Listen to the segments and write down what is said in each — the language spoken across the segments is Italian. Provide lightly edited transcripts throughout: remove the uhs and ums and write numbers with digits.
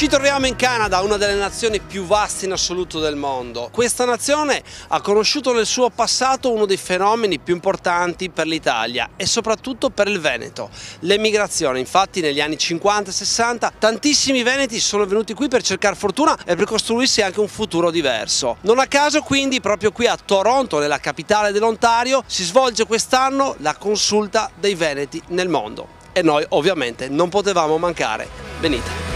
Ci troviamo in Canada, una delle nazioni più vaste in assoluto del mondo. Questa nazione ha conosciuto nel suo passato uno dei fenomeni più importanti per l'Italia e soprattutto per il Veneto, l'emigrazione. Infatti negli anni 50-60 tantissimi veneti sono venuti qui per cercare fortuna e per costruirsi anche un futuro diverso. Non a caso quindi proprio qui a Toronto, nella capitale dell'Ontario, si svolge quest'anno la consulta dei veneti nel mondo. E noi ovviamente non potevamo mancare. Venite!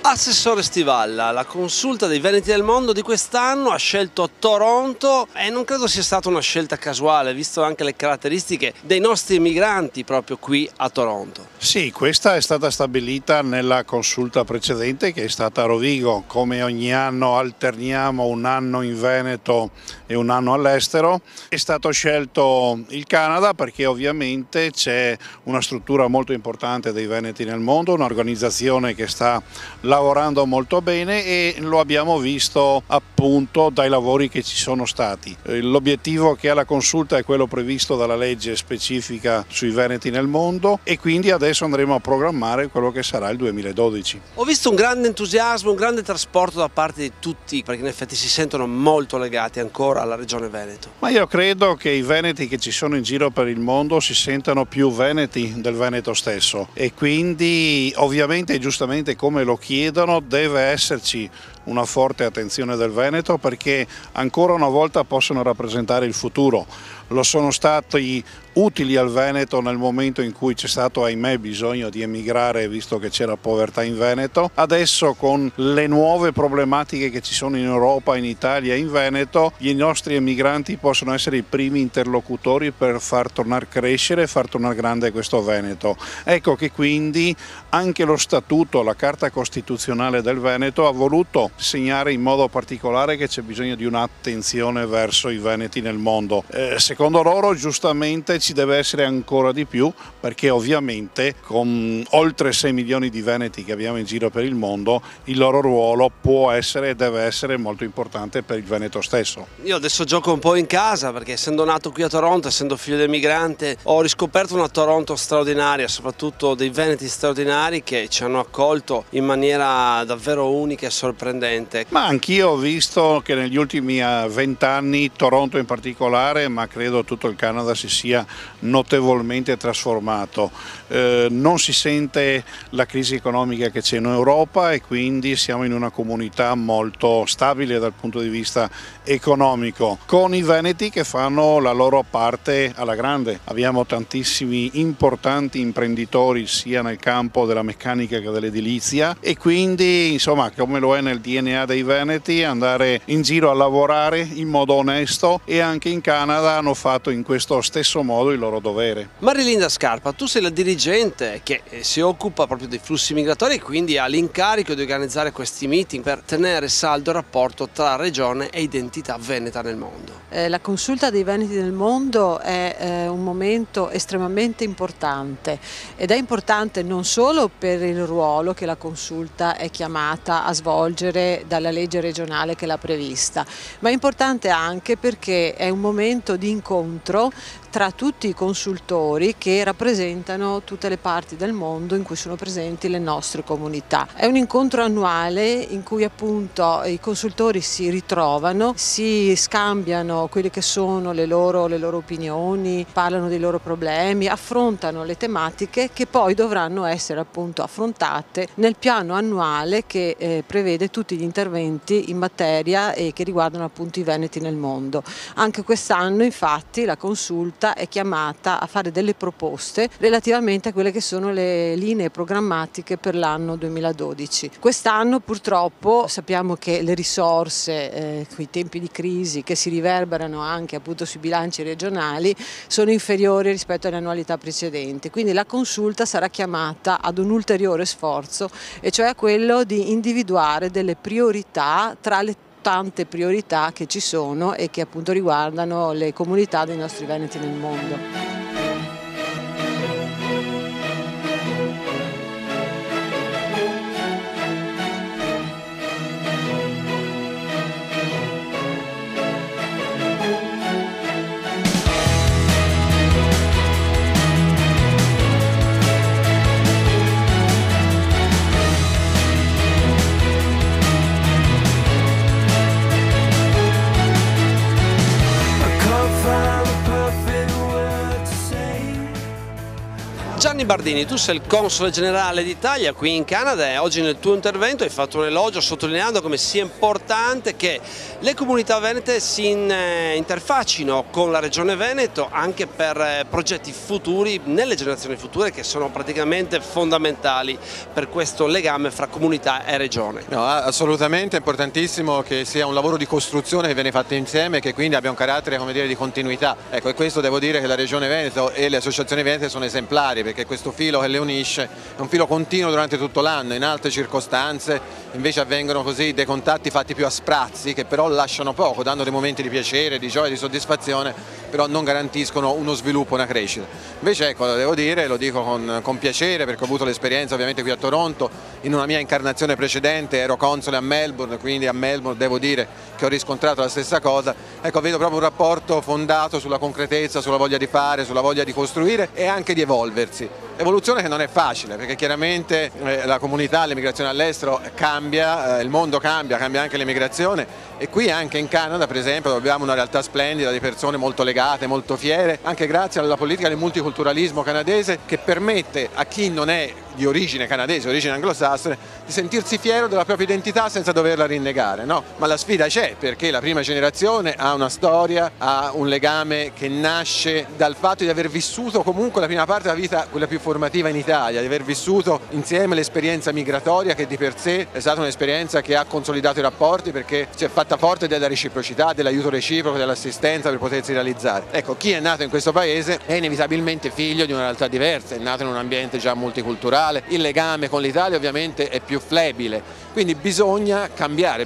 Assessore Stivalla, la consulta dei veneti del mondo di quest'anno ha scelto Toronto e non credo sia stata una scelta casuale, visto anche le caratteristiche dei nostri emigranti proprio qui a Toronto. Sì, questa è stata stabilita nella consulta precedente che è stata a Rovigo. Come ogni anno alterniamo un anno in Veneto e un anno all'estero. È stato scelto il Canada perché ovviamente c'è una struttura molto importante dei veneti nel mondo, un'organizzazione che sta lavorando molto bene e lo abbiamo visto appunto dai lavori che ci sono stati. L'obiettivo che ha la consulta è quello previsto dalla legge specifica sui veneti nel mondo e quindi adesso andremo a programmare quello che sarà il 2012. Ho visto un grande entusiasmo, un grande trasporto da parte di tutti, perché in effetti si sentono molto legati ancora alla regione Veneto. Ma io credo che i veneti che ci sono in giro per il mondo si sentano più veneti del Veneto stesso e quindi ovviamente e giustamente come lo chiedono deve esserci una forte attenzione del Veneto perché ancora una volta possono rappresentare il futuro. Lo sono stati utili al Veneto nel momento in cui c'è stato, ahimè, bisogno di emigrare visto che c'era povertà in Veneto. Adesso con le nuove problematiche che ci sono in Europa, in Italia e in Veneto, i nostri emigranti possono essere i primi interlocutori per far tornare crescere e far tornare grande questo Veneto. Ecco che quindi anche lo statuto, la carta costituzionale del Veneto ha voluto segnare in modo particolare che c'è bisogno di un'attenzione verso i veneti nel mondo. Secondo loro giustamente ci deve essere ancora di più perché ovviamente con oltre 6 milioni di veneti che abbiamo in giro per il mondo il loro ruolo può essere e deve essere molto importante per il Veneto stesso. Io adesso gioco un po' in casa perché essendo nato qui a Toronto, essendo figlio di emigrante, ho riscoperto una Toronto straordinaria, soprattutto dei veneti straordinari che ci hanno accolto in maniera davvero unica e sorprendente sorprendente. Ma anch'io ho visto che negli ultimi 20 anni, Toronto in particolare, ma credo tutto il Canada, si sia notevolmente trasformato. Non si sente la crisi economica che c'è in Europa e quindi siamo in una comunità molto stabile dal punto di vista economico, con i veneti che fanno la loro parte alla grande. Abbiamo tantissimi importanti imprenditori sia nel campo della meccanica che dell'edilizia e quindi, insomma, come lo è nel DNA dei veneti, andare in giro a lavorare in modo onesto, e anche in Canada hanno fatto in questo stesso modo il loro dovere. Marilinda Scarpa, tu sei la dirigente che si occupa proprio dei flussi migratori e quindi ha l'incarico di organizzare questi meeting per tenere saldo il rapporto tra regione e identità veneta nel mondo. La consulta dei veneti nel mondo è un momento estremamente importante, ed è importante non solo per il ruolo che la consulta è chiamata a svolgere dalla legge regionale che l'ha prevista, ma è importante anche perché è un momento di incontro tra tutti i consultori che rappresentano tutte le parti del mondo in cui sono presenti le nostre comunità. È un incontro annuale in cui appunto i consultori si ritrovano, si scambiano quelle che sono le loro opinioni, parlano dei loro problemi, affrontano le tematiche che poi dovranno essere appunto affrontate nel piano annuale che prevede tutti gli interventi in materia e che riguardano appunto i veneti nel mondo. Anche quest'anno infatti la consulta è chiamata a fare delle proposte relativamente a quelle che sono le linee programmatiche per l'anno 2012. Quest'anno purtroppo sappiamo che le risorse, quei tempi di crisi che si riverberano anche appunto sui bilanci regionali, sono inferiori rispetto alle annualità precedenti, quindi la consulta sarà chiamata ad un ulteriore sforzo, e cioè a quello di individuare delle priorità tra le tante priorità che ci sono e che appunto riguardano le comunità dei nostri veneti nel mondo. Gianni Bardini, tu sei il console generale d'Italia qui in Canada e oggi nel tuo intervento hai fatto un elogio sottolineando come sia importante che le comunità venete si interfaccino con la Regione Veneto anche per progetti futuri, nelle generazioni future, che sono praticamente fondamentali per questo legame fra comunità e regione. No, assolutamente è importantissimo che sia un lavoro di costruzione che viene fatto insieme e che quindi abbia un carattere, come dire, di continuità. Ecco, e questo devo dire che la Regione Veneto e le associazioni venete sono esemplari, perché questo filo che le unisce è un filo continuo durante tutto l'anno. In altre circostanze invece avvengono così dei contatti fatti più a sprazzi, che però lasciano poco, danno dei momenti di piacere, di gioia, di soddisfazione, però non garantiscono uno sviluppo, una crescita. Invece ecco, devo dire, lo dico con piacere, perché ho avuto l'esperienza ovviamente qui a Toronto, in una mia incarnazione precedente ero console a Melbourne, quindi a Melbourne devo dire che ho riscontrato la stessa cosa. Ecco, vedo proprio un rapporto fondato sulla concretezza, sulla voglia di fare, sulla voglia di costruire e anche di evolversi. Evoluzione che non è facile, perché chiaramente la comunità, l'emigrazione all'estero cambia, il mondo cambia, cambia anche l'emigrazione, e qui anche in Canada per esempio abbiamo una realtà splendida di persone molto legate, molto fiere, anche grazie alla politica del multiculturalismo canadese, che permette a chi non è di origine canadese, origine anglosassone, di sentirsi fiero della propria identità senza doverla rinnegare, no? Ma la sfida c'è, perché la prima generazione ha una storia, ha un legame che nasce dal fatto di aver vissuto comunque la prima parte della vita, quella più formativa in Italia, di aver vissuto insieme l'esperienza migratoria, che di per sé è stata un'esperienza che ha consolidato i rapporti, perché si è fatta forte della reciprocità, dell'aiuto reciproco, dell'assistenza per potersi realizzare. Ecco, chi è nato in questo paese è inevitabilmente figlio di una realtà diversa, è nato in un ambiente già multiculturale, il legame con l'Italia ovviamente è più flebile, quindi bisogna cambiare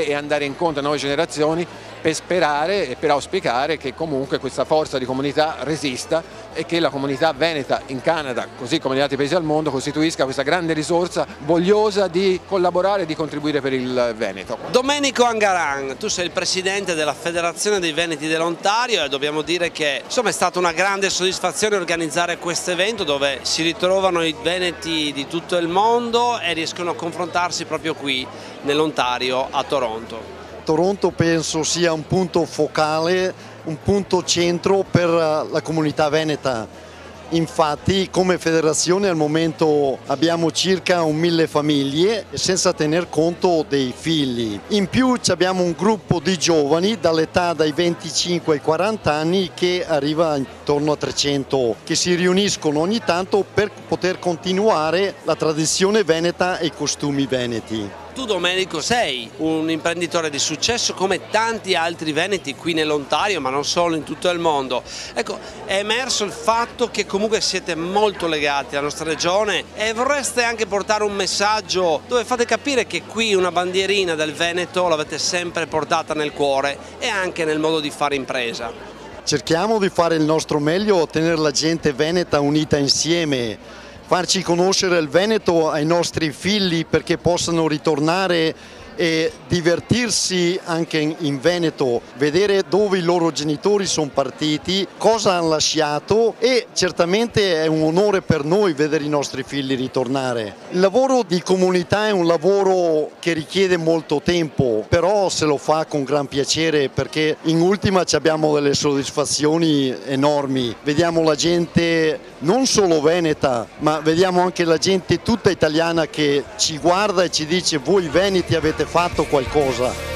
e andare incontro a nuove generazioni per sperare e per auspicare che comunque questa forza di comunità resista e che la comunità veneta in Canada, così come negli altri paesi del mondo, costituisca questa grande risorsa vogliosa di collaborare e di contribuire per il Veneto. Domenico Angaran, tu sei il presidente della Federazione dei Veneti dell'Ontario e dobbiamo dire che insomma è stata una grande soddisfazione organizzare questo evento dove si ritrovano i veneti di tutto il mondo e riescono a confrontarsi proprio qui nell'Ontario a Toronto. Toronto penso sia un punto focale, un punto centro per la comunità veneta. Infatti come federazione al momento abbiamo circa 1000 famiglie senza tener conto dei figli. In più abbiamo un gruppo di giovani dall'età dai 25 ai 40 anni che arriva intorno a 300 che si riuniscono ogni tanto per poter continuare la tradizione veneta e i costumi veneti. Tu Domenico sei un imprenditore di successo come tanti altri veneti qui nell'Ontario, ma non solo, in tutto il mondo. Ecco, è emerso il fatto che comunque siete molto legati alla nostra regione e vorreste anche portare un messaggio dove fate capire che qui una bandierina del Veneto l'avete sempre portata nel cuore e anche nel modo di fare impresa. Cerchiamo di fare il nostro meglio, tenere la gente veneta unita insieme, farci conoscere il Veneto ai nostri figli perché possano ritornare e divertirsi anche in Veneto, vedere dove i loro genitori sono partiti, cosa hanno lasciato e certamente è un onore per noi vedere i nostri figli ritornare. Il lavoro di comunità è un lavoro che richiede molto tempo, però se lo fa con gran piacere perché in ultima abbiamo delle soddisfazioni enormi. Vediamo la gente non solo veneta, ma vediamo anche la gente tutta italiana che ci guarda e ci dice voi veneti avete fatto qualcosa.